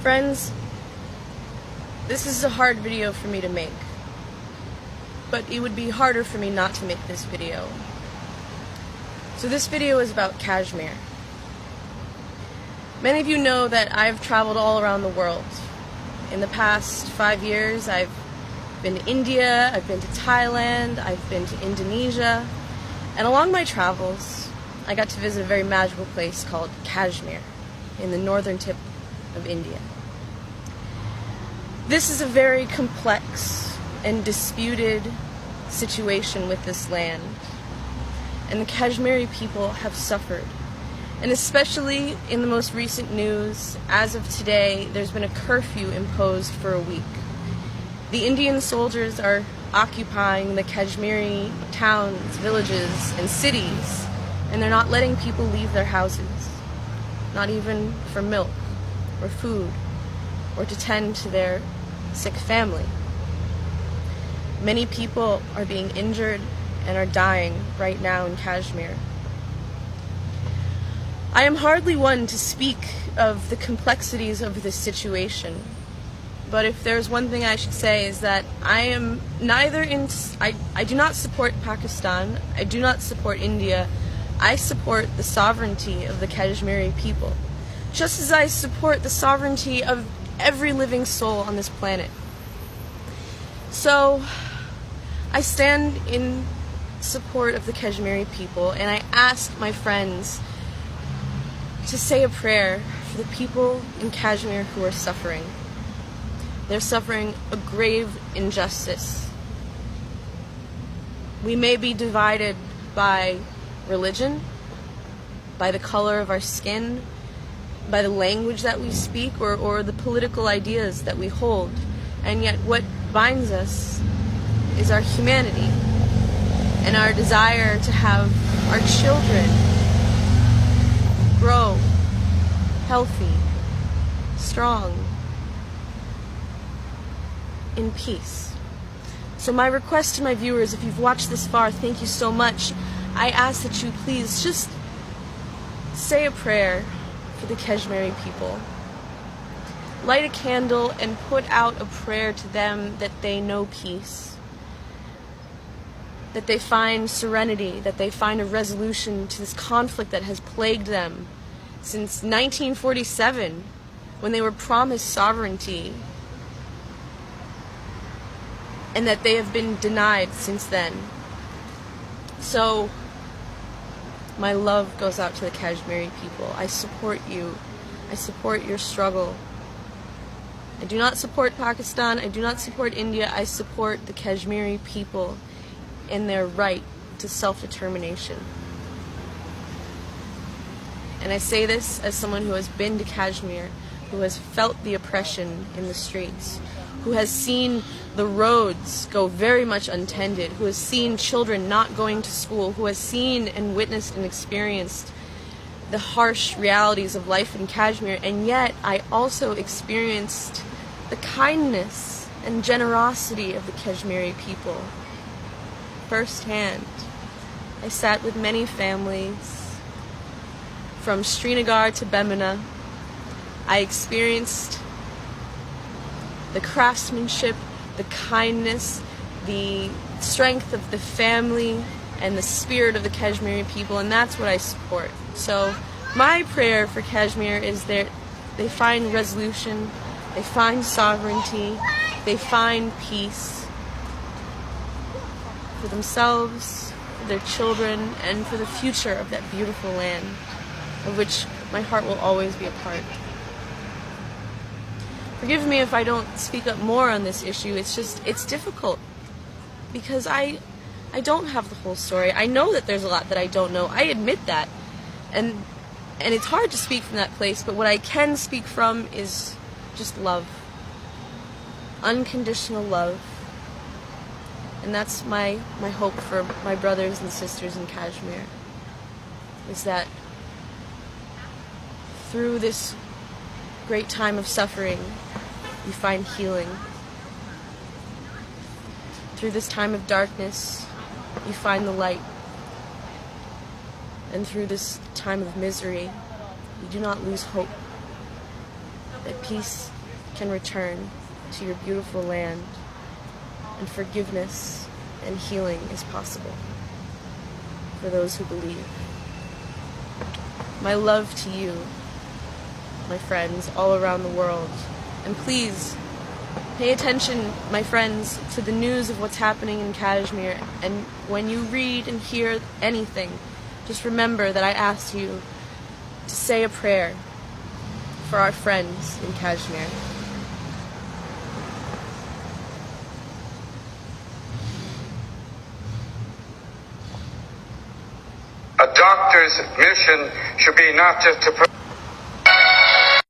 Friends, this is a hard video for me to make, but it would be harder for me not to make this video. So this video is about Kashmir. Many of you know that I've traveled all around the world. In the past 5 years, I've been to India, I've been to Thailand, I've been to Indonesia, and along my travels, I got to visit a very magical place called Kashmir in the northern tip of India. This is a very complex and disputed situation with this land, and the Kashmiri people have suffered. And especially in the most recent news, as of today, there's been a curfew imposed for a week. The Indian soldiers are occupying the Kashmiri towns, villages, and cities, and they're not letting people leave their houses, not even for milk or food or to tend to their sick family. Many people are being injured and are dying right now in Kashmir. I am hardly one to speak of the complexities of this situation, but if there's one thing I should say is that I do not support Pakistan, I do not support India, I support the sovereignty of the Kashmiri people, just as I support the sovereignty of every living soul on this planet. So, I stand in support of the Kashmiri people, and I ask my friends to say a prayer for the people in Kashmir who are suffering. They're suffering a grave injustice. We may be divided by religion, by the color of our skin, by the language that we speak, or the political ideas that we hold. And yet what binds us is our humanity and our desire to have our children grow healthy, strong, in peace. So my request to my viewers, if you've watched this far, thank you so much. I ask that you please just say a prayer for the Kashmiri people. Light a candle and put out a prayer to them that they know peace, that they find serenity, that they find a resolution to this conflict that has plagued them since 1947, when they were promised sovereignty, and that they have been denied since then. So, my love goes out to the Kashmiri people. I support you. I support your struggle. I do not support Pakistan. I do not support India. I support the Kashmiri people in their right to self-determination. And I say this as someone who has been to Kashmir, who has felt the oppression in the streets, who has seen the roads go very much untended, who has seen children not going to school, who has seen and witnessed and experienced the harsh realities of life in Kashmir, and yet I also experienced the kindness and generosity of the Kashmiri people firsthand. I sat with many families from Srinagar to Bemina. I experienced the craftsmanship, the kindness, the strength of the family, and the spirit of the Kashmiri people, and that's what I support. So my prayer for Kashmir is that they find resolution, they find sovereignty, they find peace for themselves, for their children, and for the future of that beautiful land, of which my heart will always be a part. Forgive me if I don't speak up more on this issue. It's difficult because I don't have the whole story. I know that there's a lot that I don't know. I admit that. And it's hard to speak from that place, but what I can speak from is just love. Unconditional love. And that's my hope for my brothers and sisters in Kashmir, is that through this great time of suffering, you find healing. Through this time of darkness, you find the light. And through this time of misery, you do not lose hope. that peace can return to your beautiful land, and forgiveness and healing is possible for those who believe. My love to you, my friends all around the world. And please, pay attention, my friends, to the news of what's happening in Kashmir. And when you read and hear anything, just remember that I asked you to say a prayer for our friends in Kashmir. A doctor's mission should be not just to